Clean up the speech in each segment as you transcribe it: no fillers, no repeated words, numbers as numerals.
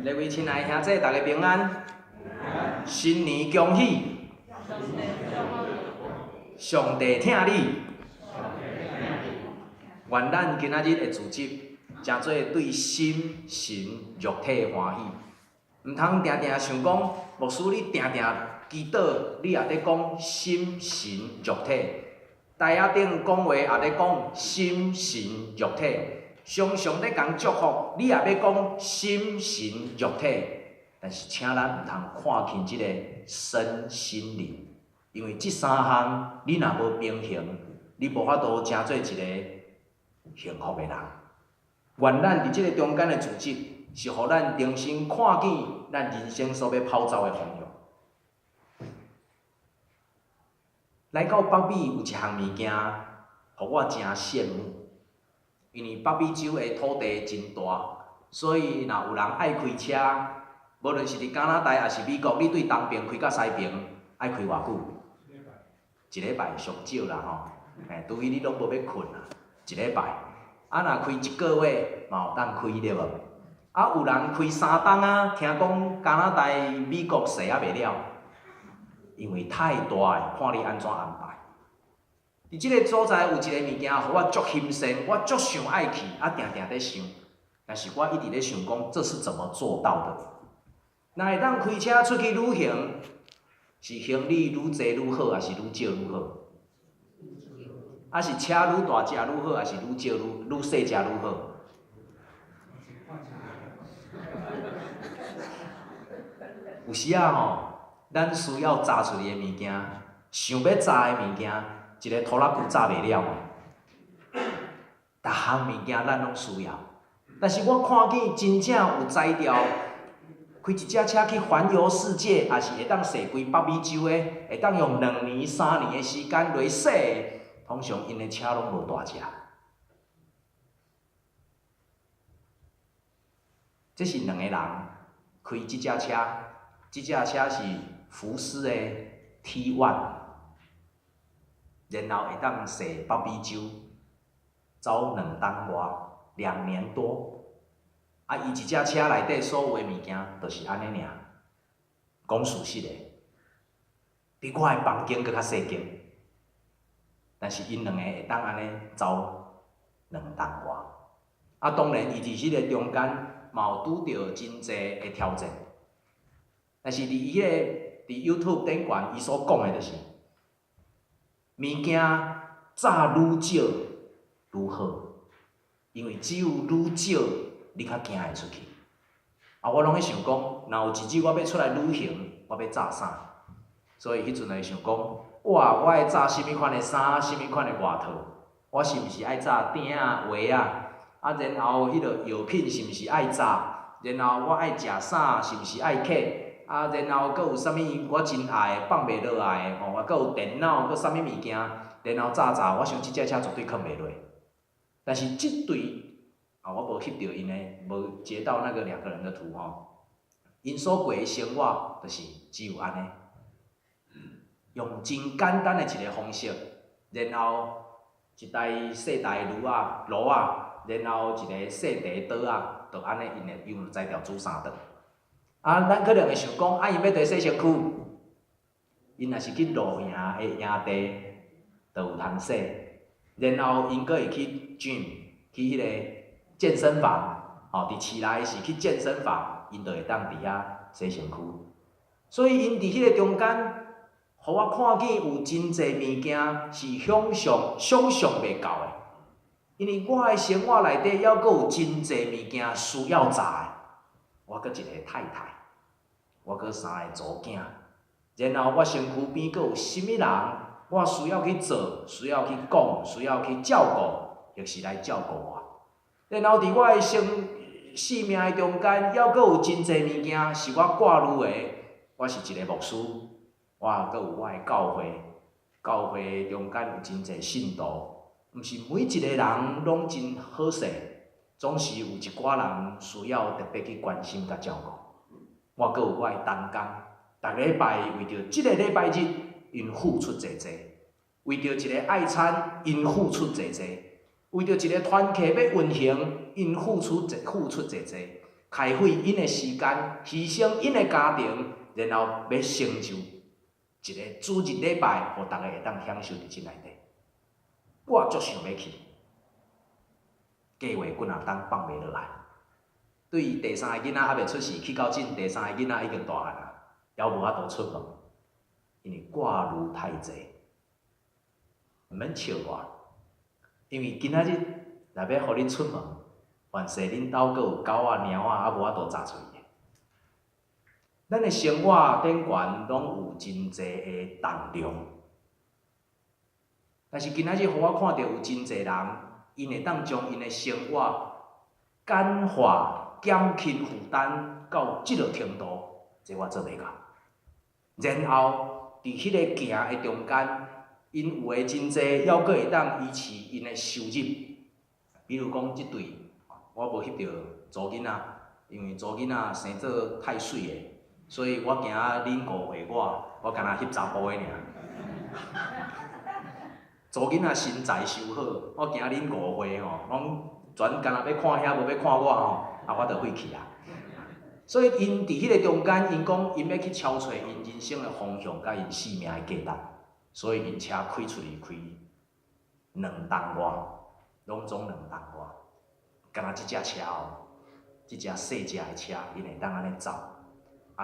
各位亲爱的兄弟，大家平安，新年恭喜，上帝听你。愿咱今仔日的自习，诚做对心、神、肉体欢喜。毋通定定想讲，牧师你定定祈祷，你也伫讲心、神、肉体。台仔顶讲话也伫讲心、神、肉体。常常咧讲祝福，你也要讲心、神、肉体。但是请咱毋通看轻即个身心灵，因为即三项你若无平衡，你无法度成做一个幸福的人。愿咱伫即个中间的自习，是互咱重新看见咱人生所要跑走的方向。来到北美有一项物件，互我诚羡慕，因为北美洲的土地真大，所以若有人爱开车，无论是伫加拿大还是美国，你对东边开到西边，爱开偌久？一礼拜上少啦吼，除非你拢无要困啦，一礼拜。啊，若开1个月嘛有当开对无？啊，有人开3冬啊，听讲加拿大、美国势还袂了，因为太大诶，看你安怎安排。伫即个所在有一个物件，互我足欣赏，我足想爱去，啊，定定咧想，但是我一直咧想讲，这是怎么做到的？若会当开车出去旅行，是行李愈济愈好，还是愈少愈好？啊，是车愈大只愈好，还是愈少愈细只愈好？有时啊吼，咱需要炸出来的物件，想要炸的物件，一个拖拉机炸袂了。逐项物件咱拢需要，但是我看见真正有才调。开一只车去环游世界，也是会当踅规北美洲的，会当用2年、3年的时间来踅的。通常因的车拢无大只。这是2个人开即只车，即只车是福斯的 T1， 然后会当踅北美洲，走2冬外，2年多。啊，伊一只车内底所有的物件，就是安尼尔。讲事实的，比我的房间搁较细间，但是因2个会当安尼走2冬外。啊，当然，伊伫即个中间嘛有拄着真侪的挑战。但是伫伊迄个伫 YouTube 顶悬，伊所讲的就是，物件炸愈少愈好，因为只有愈少。你较行会出去，啊！我拢咧想讲，若有一日我要出来旅行，我要炸啥？所以迄阵会想讲，哇！我爱炸啥物款的衫，啥物款的外套？我是毋是爱炸鼎啊、鞋啊？啊，然后迄个药品是毋是爱炸？然后我爱食啥？是毋是爱客？啊，然后佫有啥物我真爱放袂落来的吼？啊，佫有电脑，佫啥物物件？然后炸，我想即只车绝对藏袂落。但是即对。啊，我无翕到因诶，无截到那个2个人的图吼。因所过诶生活，就是只有安尼，用真简单诶一个方式，然后一台细台炉啊，然后一个细台刀啊，就安尼因会用材料煮3顿。啊，咱可能会想讲，啊，因要伫洗身躯，因若是去露营诶营地，就有通洗。然后因佫会去 gym， 去迄个。健身房，吼，伫市内是去健身房，因就会当伫遐洗身躯。所以因伫迄个中间，互我看见有真侪物件是想象袂到的。因为我的生活内底，还佫有真侪物件需要做的。我佫一个太太，我佫3个祖囝，然后我身躯边佫有甚物人，我需要去做，需要去讲，需要去照顾，亦是来照顾我。然后伫我的生命的中间，还佫有真侪物件是我挂虑的。我是一个牧师，我佫有我的教会，教会中间有真侪信徒，毋是每一个人拢真好势，总是有一寡人需要特别去关心甲照顾。我佫有我的同工，逐礼拜为着即个礼拜日，因付出济济；为着一个爱餐，因付出济济。为着一个团契要运行，因付出济济，开费因的时间，牺牲因的家庭，然后要成就一个主日礼拜，互大家会当享受伫即内底。我足想要去，计划几若当放袂落来。对于第三个囡仔还袂出世，去到阵第三个囡仔已经大汉啦，还无法度出门，因为挂虑太济。毋免笑我，因为今仔日若要互你出门，凡是恁兜阁有狗仔、猫仔，还无法度炸出去。咱的生活顶悬拢有真侪的重量，但是今仔日互我看到有真侪人，因会当将因的生活简化、减轻负担到即落程度，这我做袂到。然后伫迄个行的中间，因有诶真侪，还阁会当维持因的收入。比如讲，即对我无翕到祖囡仔，因为祖囡仔生做太水诶。所以我惊恁误会我干那翕查甫的尔。祖囡仔身材修好，我惊恁误会吼，拢全干那要看遐，无要看我吼，我就废去啊。所以因伫迄个中间，因讲因要去超找因人生的方向，甲因生命的价值，所以因车开出去开2吨外，拢总2吨外。干那即只车哦，即只细只的车，因会当安尼走。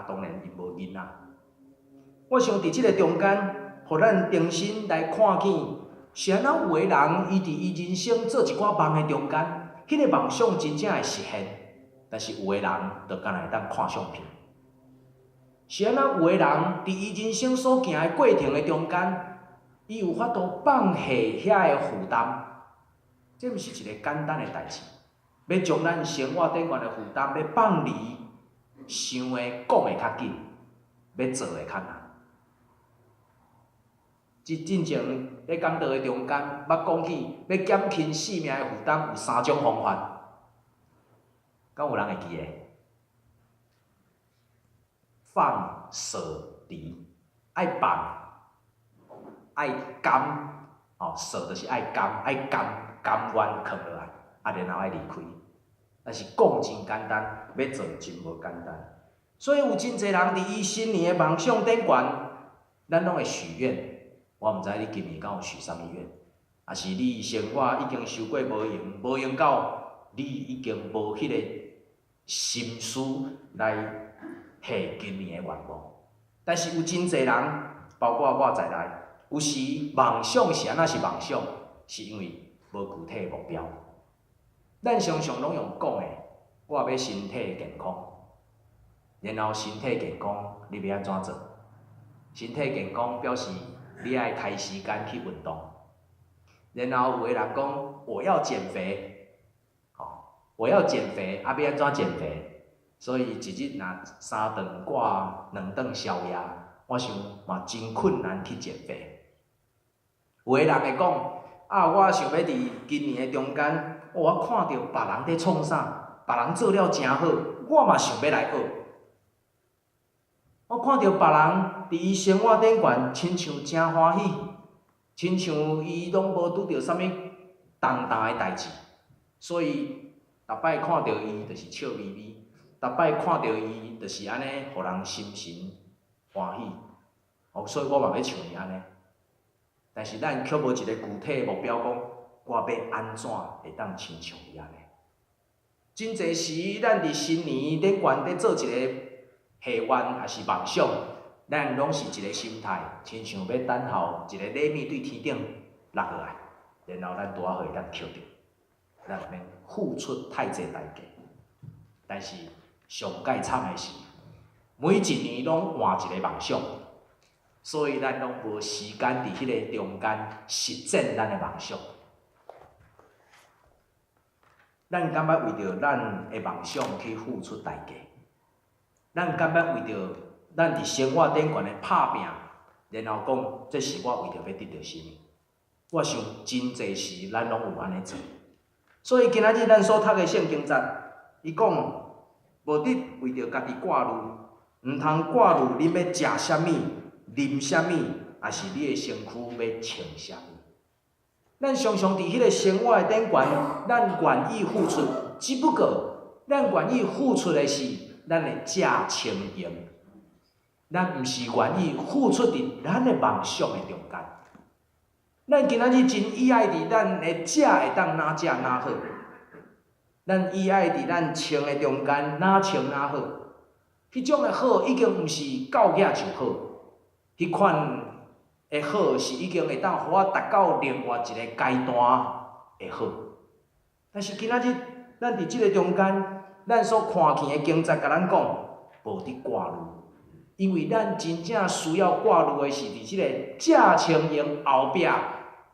当然，因无囡仔。我想伫即个中间，互咱重新来看见，是安怎有个人，伊伫伊人生做一寡梦的中间，迄个梦想真正会实现。但是有个人，就干会当看相片。是安怎有个人，伫伊人生所行的过程的中间，伊有法度放下遐个负担。这毋是一个简单的代志，要将咱生活顶悬的负担要放离。想的讲的较紧，要做的较难。即进前咧讲道的中间，捌讲起要减轻生命的负担，有3种方法。敢有人会记诶？放、舍、离，爱放，爱甘，舍就是爱甘，甘愿放落来，然后爱离开。但是讲真简单，要做真无简单。所以有真侪人伫伊新年的梦想顶悬，咱拢会许愿。我毋知你今年敢有许啥物愿，还是你生活已经受过无用到你已经无迄个心思来下今年的愿望。但是有真侪人，包括我在内，有时梦想是安怎是梦想，是因为无具体的目标。咱常常拢用讲的，我要身体健康，然后身体健康你要安怎做？身体健康表示你爱开时间去运动，然后有个人讲我要减肥，我要减肥，要安怎减肥？所以一日若3顿挂2顿宵夜，我想嘛真困难去减肥。有个人会讲我想要伫今年的中间。我看到别人在创啥，别人做了真好，我嘛想要来学。我看到别人伫伊生活顶悬，亲像真欢喜，亲像伊拢无拄着啥物重大的代志，所以逐摆看到伊就是笑眯眯，逐摆看到伊就是安尼，互人心神欢喜。所以我嘛要像伊安尼，但是咱却无一个具体的目标讲。我要安怎会当亲像伊安尼？真侪时，咱伫新年顶悬咧做一个下愿，还是梦想，咱拢是一个心态，亲像要等候一个礼物对天顶落下来，然后咱拄仔好会当捡着，咱免付出太济代价。但是上介惨的是，每一年拢换一个梦想，所以咱拢无时间伫迄个中间实践咱的梦想。咱敢捌为着咱的梦想去付出代价？咱敢捌为着咱伫生活顶悬的拍拼，然后讲这是我为着要得到什么？我想真侪时咱拢有安尼做。所以今仔日咱所读的圣经节，伊讲无得为着家己挂虑，毋通挂虑你要食啥物、啉啥物，还是你的身躯要穿啥物。咱常常伫迄个生活的顶悬，咱愿意付出，只不过咱愿意付出的是咱的正清闲，咱毋是愿意付出伫咱的梦想的中间。咱今仔日真意爱伫咱的食会当哪食哪好，咱意爱伫咱穿的中间哪穿哪好，迄种的好已经毋是到遐就好，迄款的好是已经会当互我达到另外一个阶段的好。但是今仔日咱伫即个中间，咱所看见的经节甲咱讲，无伫挂虑，因为咱真正需要挂虑的是伫即个正清闲后壁，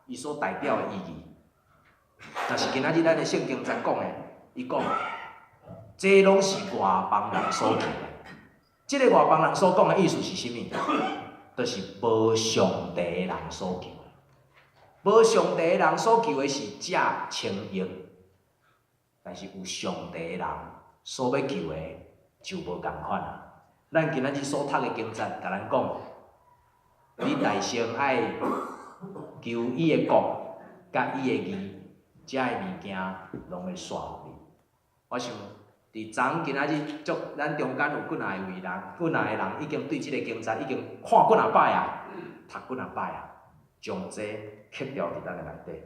伊所代表的意义。就是今仔日咱的圣经在讲的，伊讲，这拢是外邦人所求的。即个外邦人所讲的意思是啥物？就是无上帝的人所求的。无上帝的人所求的是正清闲，但是有上帝的人所要求的就无共款啊。咱今仔日所读的经节，甲咱讲，你大先爱求伊的国，甲伊的义，遮的物件拢会煞互你。我想，伫昨今仔日，咱中间有几若个人已经对即个经节已经看几若摆啊，读几若摆啊，将这刻掉伫咱的内底。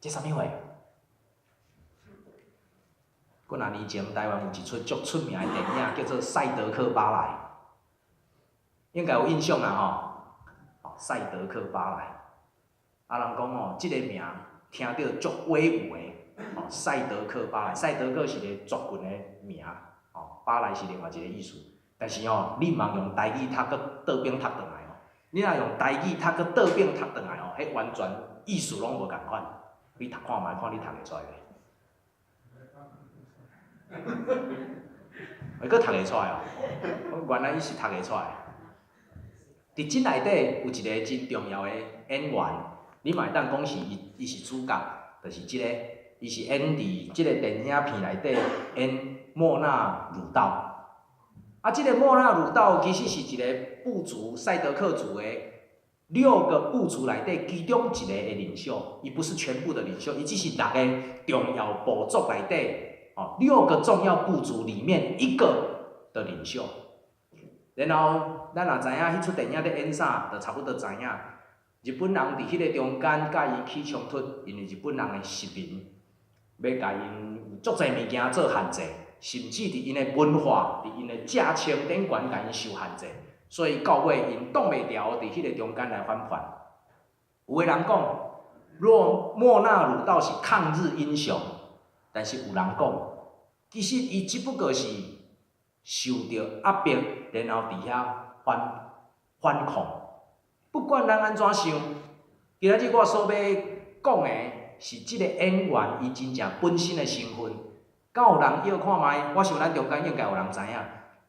这啥物话？几若年前，台湾有一出足出名的电影，叫做《赛德克巴莱》，应该有印象啦吼。赛德克巴莱，人讲吼，即个名听着足威武的。赛德克巴莱，赛德克是个族群的名，巴莱是另外一个意思。但是你毋通用台语读，搁倒边读转来你若用台语读，搁倒边读转来迄完全意思拢无共款。你读看觅，看你读会出来袂？会阁读会出来原来伊是读会出来。伫即内底有一个真重要的演员，你嘛会当讲是伊是主角，就是即个，伊是演伫即个电影片内底演莫纳鲁道。即个莫纳鲁道其实是一个部族赛德克族的6个部族内底其中一个的领袖，伊不是全部的领袖，伊只是6个重要部族内底。6个重要部族里面一个的领袖，然后咱也知影迄出电影咧演啥，就差不多知影。日本人伫迄个中间甲伊起冲突，因为日本人的殖民要甲因有足侪物件做限制，甚至伫因的文化、伫因的正清典观甲因受限制，所以到尾因挡袂牢，伫迄个中间来反叛。有个人讲，莫纳鲁道是抗日英雄。但是有人讲，其实伊只不过是受到压迫，然后伫遐反抗。不管咱安怎想，今仔日我所要讲的是即个演员伊真正本身的身份。敢有人要看觅？我想咱中间应该有人知影，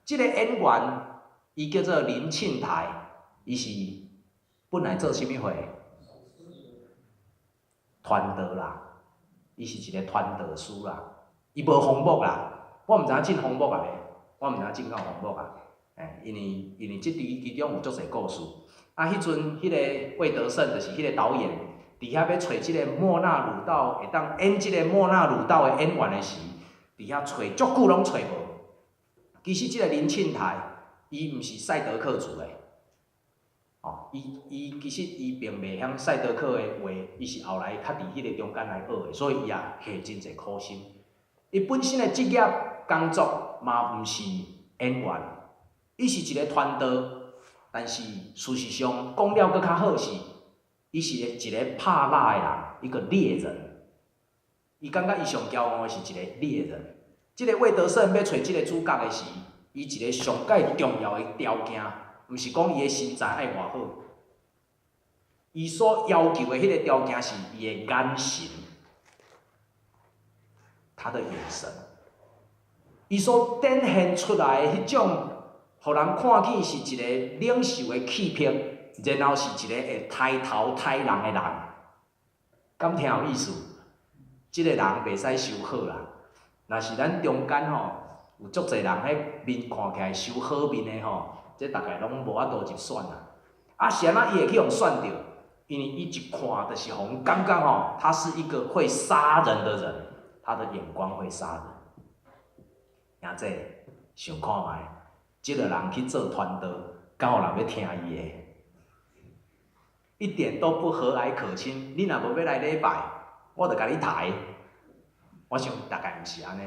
即个演员伊叫做林庆台，伊是本来做啥物货？传道啦。伊是一个传道师啦，伊无红幕啦，我毋知影进红幕啊袂，我毋知影进到红幕啊，因为其中有足侪故事。迄阵迄个魏德胜就是迄个导演，伫遐要找即个莫纳鲁道会当演即个莫纳鲁道的演员的时，伫遐找足久拢找无。其实即个林庆台，伊毋是赛德克族的。伊其实伊并袂晓赛德克的话，伊是后来较伫迄个中间来学的，所以伊也下真侪苦心。伊本身的职业工作嘛毋是演员，伊是一个传道，但是事实上讲了搁较好是，伊是一个拍蜡的人，一个猎人。伊感觉伊上骄傲的是一个猎人。即个魏德胜要找即个主角的时，伊一个上界重要的条件。毋是讲伊的身材爱偌好，伊所要求的迄个条件是伊的眼神，他的眼神，伊所展现出来的迄种，互人看见是一个领袖的气魄，然后是一个会抬头抬人的人，敢听有意思？即个人袂使修好啦，若是咱中间有足侪人迄面看起来修好面的这大概拢无法度入选啦。是安怎伊会去互选着？因为伊一看就是互人感觉吼，他是一个会杀人的人，他的眼光会杀人。兄弟，想看觅，即个人去做传道，敢有人要听伊的？一点都不和蔼可亲。你若无要来礼拜，我就甲你抬。我想大概毋是安尼。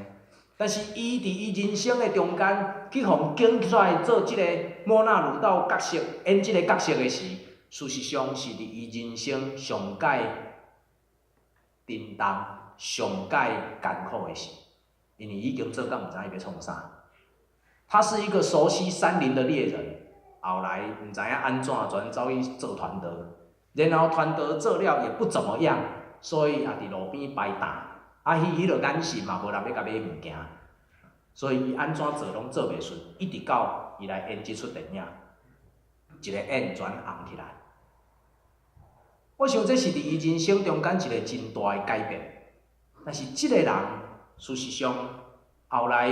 但是伊伫伊人生的中间，去互拣出来做即个莫纳鲁道角色，演即个角色的时，事实上是伫伊人生上界沉重、上界艰苦的事，因为已经做到毋知伊要创啥。他是一个熟悉山林的猎人，后来毋知影安怎转走去做传道，然后传道做了也不怎么样，所以也伫路边摆档。迄个眼神嘛，无人要甲买物件，所以伊安怎做拢做袂顺，一直到伊来演即出电影，一个演全红起来。我想这是伫伊人生中间一个真大的改变。但是即个人，事实上后来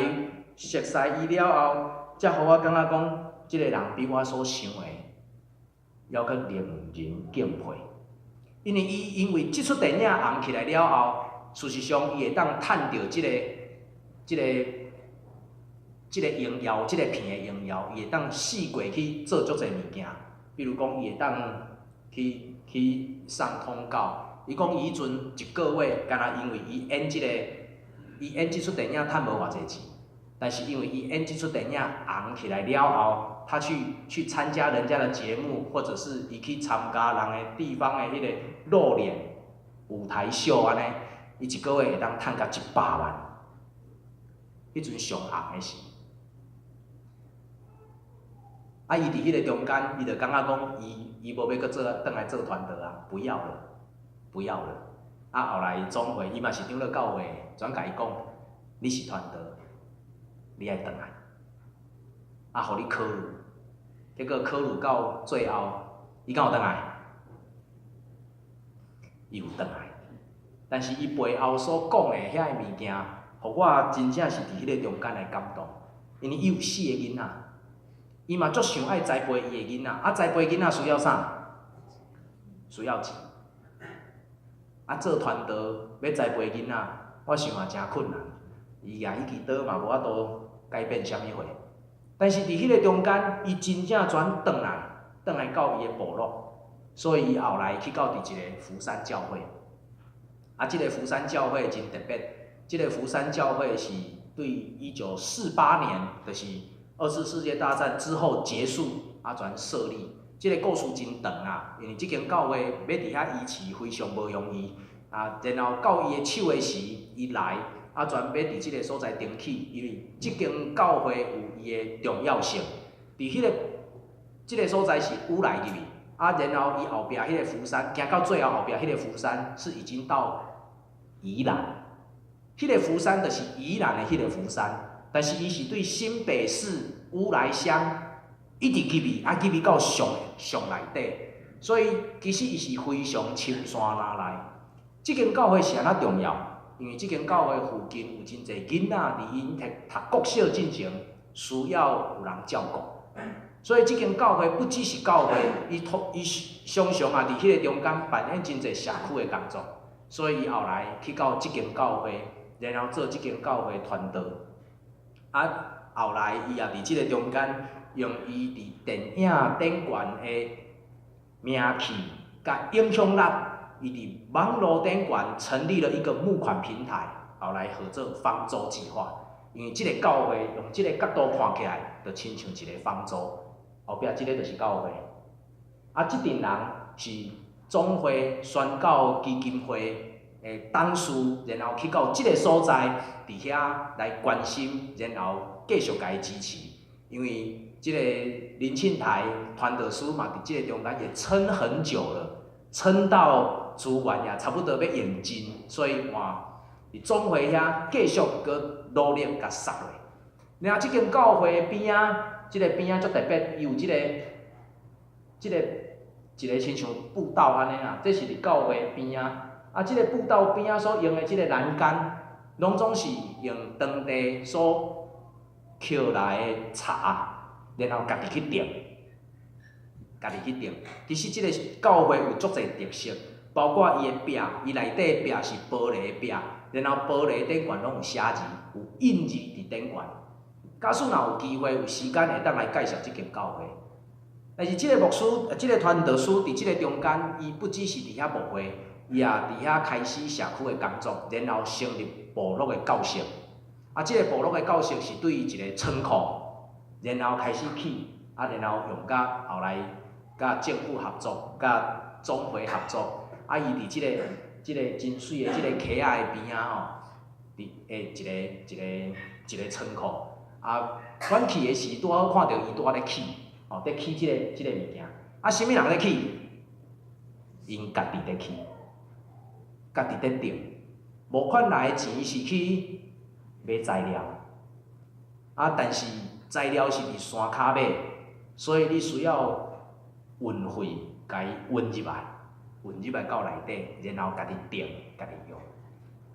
熟悉伊了后，才互我感觉讲，即个人比我所想的还佫令人敬佩。因为伊因为即出电影红起来了后，事实上，伊会当趁到即个荣耀，即个片的荣耀，伊会当四过去做足侪物件。比如讲，伊会当去送通告。伊讲伊迄阵一个月，敢若因为伊演即出电影趁无偌济钱，但是因为伊演即出电影红起来了后，他去参加人家的节目，或者是伊去参加人的地方的迄个露脸舞台秀安尼。伊一个月会当趁到100万，迄阵上红的时。伊伫迄个中间，伊就感觉讲，伊无要搁转来做传道啊，不要了，不要了。后来总会，伊嘛是长老教会，转甲伊讲，你是传道，你爱转来，互你考虑。结果考虑到最后，伊敢有转来？伊有转来。但是伊背后所讲的遐个物件，互我真正是伫迄个中间来感动。因为伊有4个囡仔，伊嘛足想爱栽培伊的囡仔，栽培囡仔需要啥？需要钱。做传道要栽培囡仔，我想也真困难。伊去倒嘛无法度改变啥物货。但是伫迄个中间，伊真正转来到伊的部落，所以伊后来去到伫一个福山教会。即个福山教会真特别，即个福山教会是对1948年，就是2次世界大战之后结束，全设立。即个故事真长啊，因为即间教会要伫遐维持非常无容易然后到伊的手的时，伊来全要伫即个所在登记，因为即间教会有伊的重要性。伫迄个即个所在是乌来入去，然后伊后壁迄个福山，行到最后壁迄个福山是已经到宜兰，迄个福山就是宜兰的迄个福山，但是伊是对新北市乌来乡一直入去，入去到上内底，所以其实伊是非常深山哪来。即间教会是安怎重要？因为即间教会附近有真侪囡仔伫因读国小进前，需要有人照顾，所以即间教会不只是教会，伊常常伫迄个中间扮演真侪社区的工作。所以伊后来去到即间教会，然后做即间教会传道。后来伊也伫即个中间，用伊伫电影顶悬的名气甲影响力，伊伫网络顶悬成立了一个募款平台，后来合作方舟计划。因为即个教会用即个角度看起来，就亲像一个方舟，后壁即个就是教会。即群人是总会宣教基金会的董事，然后去到即个所在，伫遐来关心，然后继续甲伊支持。因为即个林庆台传道师嘛，伫即个中间也撑很久了，撑到资源也差不多要用尽，所以换伫总会遐继续搁努力甲杀落。然后即间教会边仔，即个边仔足特别，伊有即个一个亲像步道安尼啊，这是伫教会边仔。即个步道边仔所用的即个栏杆，拢总是用当地所捡来的茶，然后家己去种。家己去定。其实即个教会有足侪特色，包括伊的壁，伊内底壁是玻璃的壁，然后玻璃顶悬拢有写字，有印字伫顶悬。假使若有机会有时间，会当来介绍即间教会。但是即个牧师，即个传道师伫即个中间，伊不只是伫遐牧会，伊也伫遐开始社区的工作，然后成立部落的教室。即个部落的教室是对伊一个仓库，然后开始起，然后用甲后来甲政府合作，甲总会合作。伊伫即个真水的即个溪仔的边仔吼，伫一个仓库。阮去的时拄好看到伊拄仔咧起，咧起即个物件。啥物人咧起？因家己咧起，家己咧定。募款来的钱是去买材料，但是材料是伫山骹买，所以你需要运费，甲伊运入来到内底，然后家己定，家己用。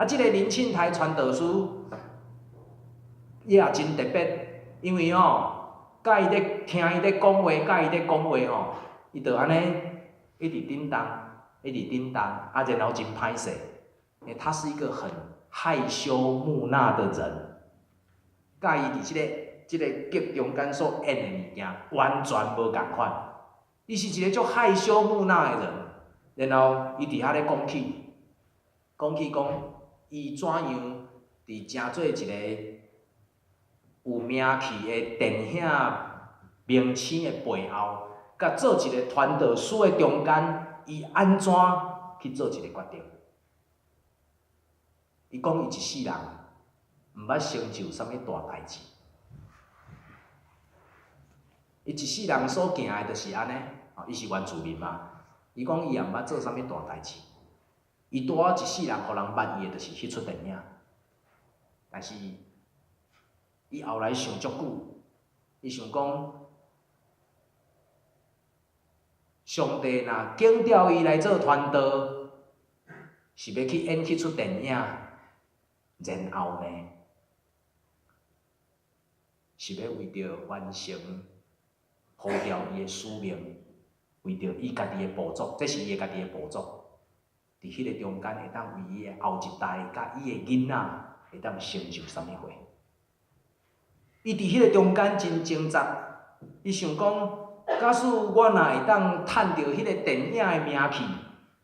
即个林庆台传道师，伊也真特别，因为甲伊咧听伊咧讲话，伊就安尼一直叮当，然后真歹势，因为他是一个很害羞木讷的人，甲伊伫即个剧中间所演的物件完全无共款。伊是一个足害羞木讷的人，然后伊伫遐咧讲起，伊怎样伫诚做一个有名气的电影明星的背后，甲做一个传道师的中间，伊安怎去做一个决定？伊讲伊一世人毋捌成就啥物大代志，伊一世人所行的就是安尼，伊是原住民嘛。伊讲伊也毋捌做啥物大代志，伊拄仔一世人，互人捌伊的就是迄出电影。但是伊后来想足久，伊想讲，上帝若拣调伊来做传道，是要去演迄出电影，然后呢，是要为着完成呼召伊的使命，为着伊家己的部族，这是伊家己的部族，伫迄个中间会当为伊的后一代甲伊的囡仔会当成就啥物货。伊伫迄个中间真挣扎，伊想讲，假使我若会当趁着迄个电影的名气，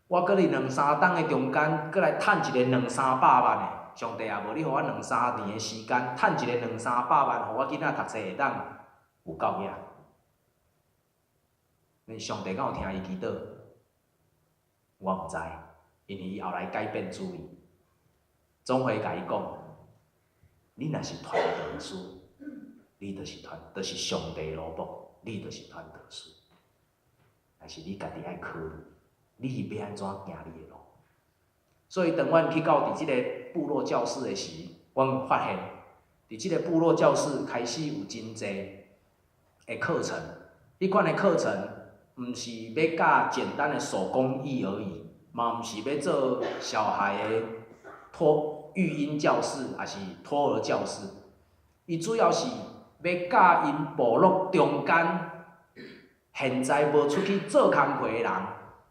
我搁伫2、3档的中间，搁来趁一个2、300万的。上帝也无你互我2、3年的时间，趁一个2、300万，互我囡仔读册会当有够野。上帝敢有听伊祈祷？我毋知，因为伊后来改变主意，总会甲伊讲：你若是传道师，你就是上帝的萝卜，你就是传道师。但是你家己爱考虑，你要安怎行你的路？所以，当阮去到伫即个部落教室的时，阮发现，伫即个部落教室开始有真侪的课程。迄款的课程，毋是要教简单的手工艺而已，嘛毋是要做小孩的育婴教室，还是托儿教室。伊主要是要教因部落中间现在无出去做工课的人，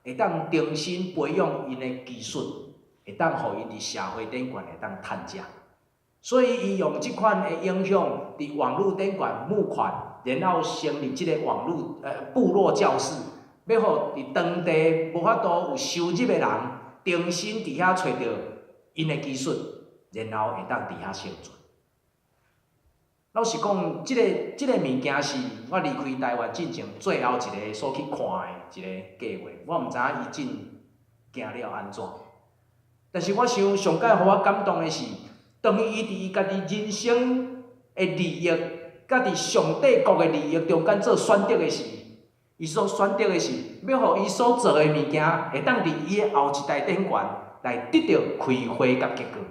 会当重新培养因的技术。会当互伊伫社会顶悬会当趁食，所以伊用即款的影响伫网络顶悬募款，然后成立即个部落教室，要互伫当地无法度有收入的人，重新伫遐找到因的技术，然后会当伫遐生存。老实讲，即个物件是我离开台湾进前最后一个所去看的一个计划，我毋知影伊真行了安怎。但是我想上界互我感动的是，当伊伫伊家己人生的利益，甲伫上帝国的利益中间做选择的时，伊所选择的是要互伊所做的物件，会当伫伊的后一代顶悬来得到开花甲结果。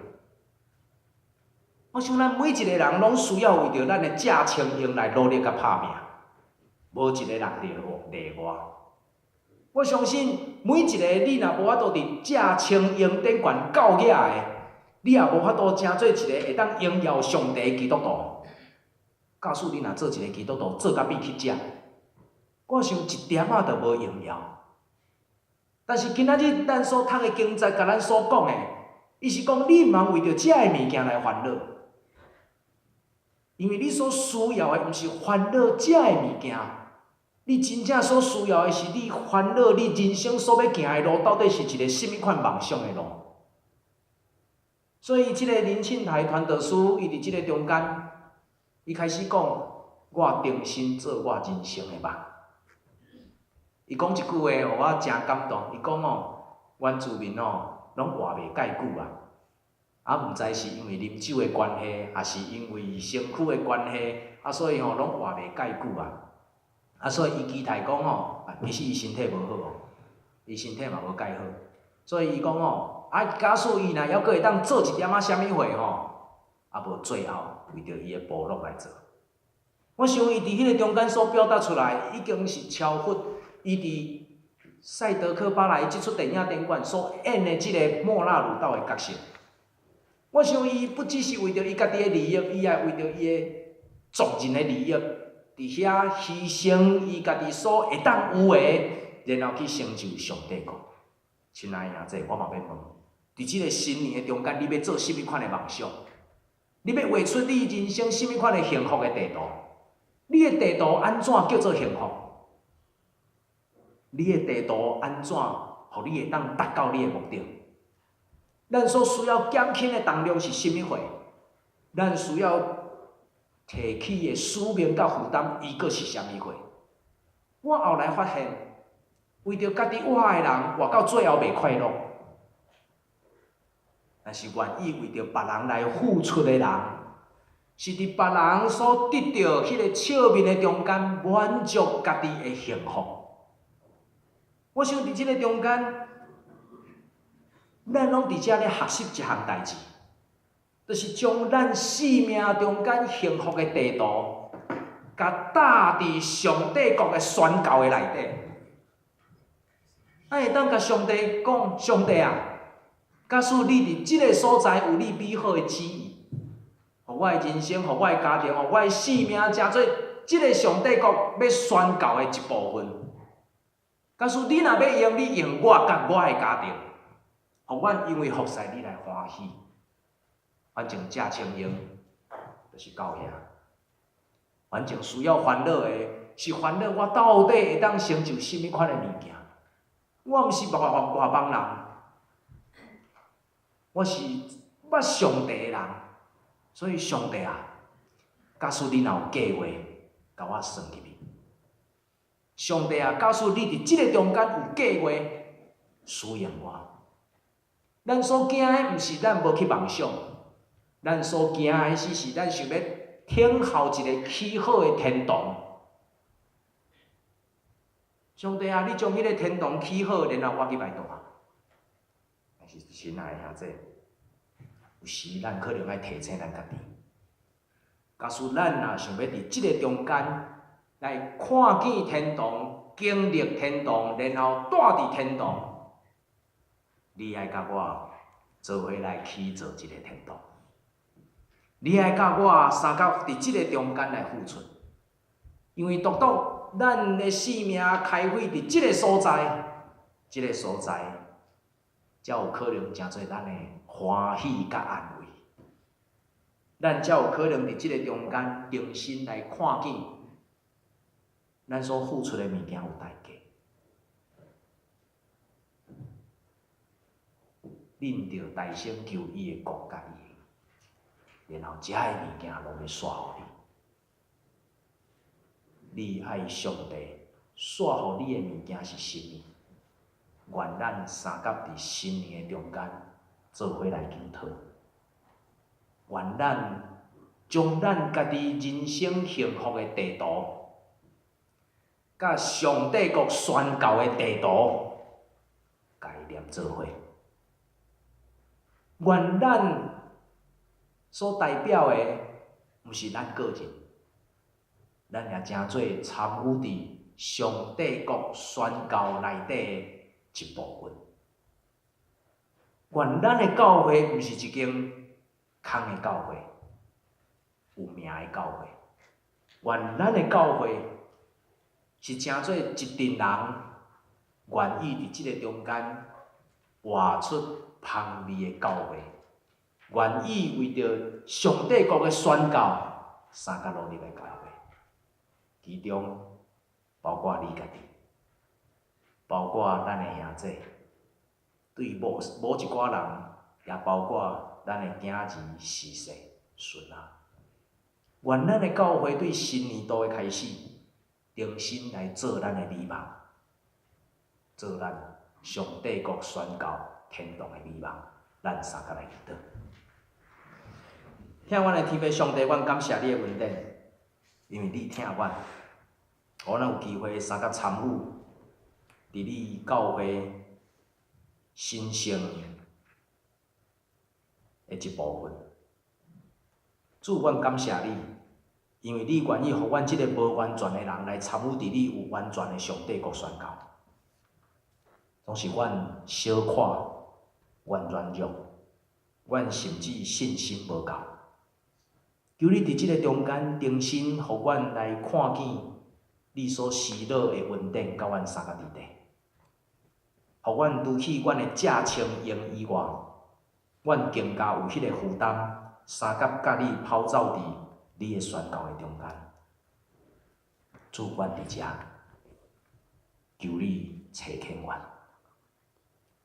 我想咱每一个人拢需要为着咱的正清用来努力甲拍拼，无一个人例外。我相信每一个你若无法度伫正清用顶悬教野的，你也无法度成做一个会当荣耀上帝的基督徒。假使你若做一个基督徒，做甲比乞食，我想一点仔都无重要。但是今仔日咱所读的经节，甲咱所讲的，伊是讲你毋通为着遮个物件来烦恼，因为你所需要的毋是烦恼遮个物件，你真正所需要的是你烦恼你人生所要行的路，到底是一个甚物款梦想的路。所以，即个林庆台传道师，伊伫即个中间，伊开始讲：我重新做我人生的梦。伊讲一句话，互我真感动。伊讲原住民拢活袂介久啊，毋知是因为啉酒的关系，还是因为身躯的关系，所以拢活袂介久所以伊期待讲其实伊身体无好伊身体嘛无介好，所以伊讲假使伊若还阁会当做一点仔啥物货无最后为着伊的部落来做。我想伊伫迄个中间所表达出来，已经是超越伊伫赛德克巴莱即出电影展馆所演的即个莫纳鲁道的角色。我想伊不只是为着伊家己的利益，伊也为着伊的族人的利益，伫遐牺牲伊家己所会当有的，然后去成就上帝国。亲爱的兄弟，我嘛要问，伫即个新年的中间，你要做甚物款的梦想？你要画出你人生甚物款的幸福的地图？你的地图安怎叫做幸福？你的地图安怎，互你会当达到你的目的？咱所需要减轻的重量是甚物货？咱需要提起的使命甲负担，伊阁是啥物货？我后来发现，为着家己活的人，活到最后袂快乐。但是愿意为着别人来付出的人，是伫别人所得到迄个笑面的中间，满足家己的幸福。我想伫即个中间，咱拢伫遮咧学习一项代志，就是将咱生命中间幸福的地图，甲搭伫上帝国的宣告的内底。会当甲上帝讲：上帝假使你伫即个所在有你美好的旨意，互我的人生，互我的家庭，互我的生命，诚做即个上帝国要宣告的一部分。假使你若要用，你用我甲我的家庭，互阮因为服侍你来欢喜。反正正清用，就是到遐。反正需要烦恼的，是烦恼我到底会当成就甚物款的物件。我毋是外邦人，我是捌上帝的人。所以上帝假使你若有计划，甲我算入去。上帝假使你伫即个中间有计划，使用我。咱所惊的，毋是咱无去梦想，咱所惊的是咱想要听候一个起好的天堂。上帝你将迄个天堂起好，然后我去摆倒。但是亲爱的兄弟，有时咱可能爱提醒咱家己。假使咱若想要伫即个中间来看见天堂、经历天堂，然后住伫天堂，你爱甲我做伙来起造一个天堂。你爱甲我三角伫即个中间来付出，因为独独咱的生命开启伫即个所在，即个所在，才有可能诚侪咱的欢喜甲安慰。咱才有可能伫即个中间用心来看见，咱所付出的物件有代价。恁着大声求伊的国甲伊，然后遮个物件拢要煞互你。你爱上帝，煞互你的物件是甚物？愿咱三角伫新年的中间做伙来检讨。愿咱将咱家己人生幸福的地图，甲上帝国宣告的地图，甲伊连做伙。愿咱所代表的，毋是咱个人，咱也诚做参与伫上帝国宣告内底的一部分。愿咱的教会毋是一间空的教会，有名的教会。愿咱的教会是诚做一群人愿意伫即个中间活出香味的教会，愿意为着上帝国的宣告，三甲努力的教会，其中包括你家己，包括咱的兄弟，对某一寡人，也包括咱的囝儿媳婿孙仔。愿咱的教会对新年度的开始，重新来做咱的美梦，做咱上帝国宣告天堂的美梦。咱三甲来祈祷。听阮的天父上帝，阮感谢你的恩典，因为你听阮，互咱有机会三甲参与伫你教会神圣的一部分。主，阮感谢你，因为你愿意互阮即个无完全的人来参与伫你有完全的上帝国宣告。总是阮小看，阮软弱，阮甚至信心无够。求你伫即个中间重新互阮来看见你所施落的恩典，甲阮三甲伫地，互阮除去阮的正清用以外，阮更加有迄个负担。三甲你跑走伫你的宣告的中间，主，阮伫遮，求你找肯阮，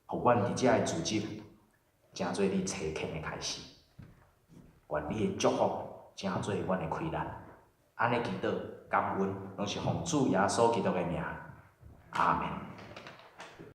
互阮伫遮的自责，成做你找肯的开始。愿你的祝福成做阮的开难。安尼祈祷感恩，拢是奉主耶稣基督的名，阿门。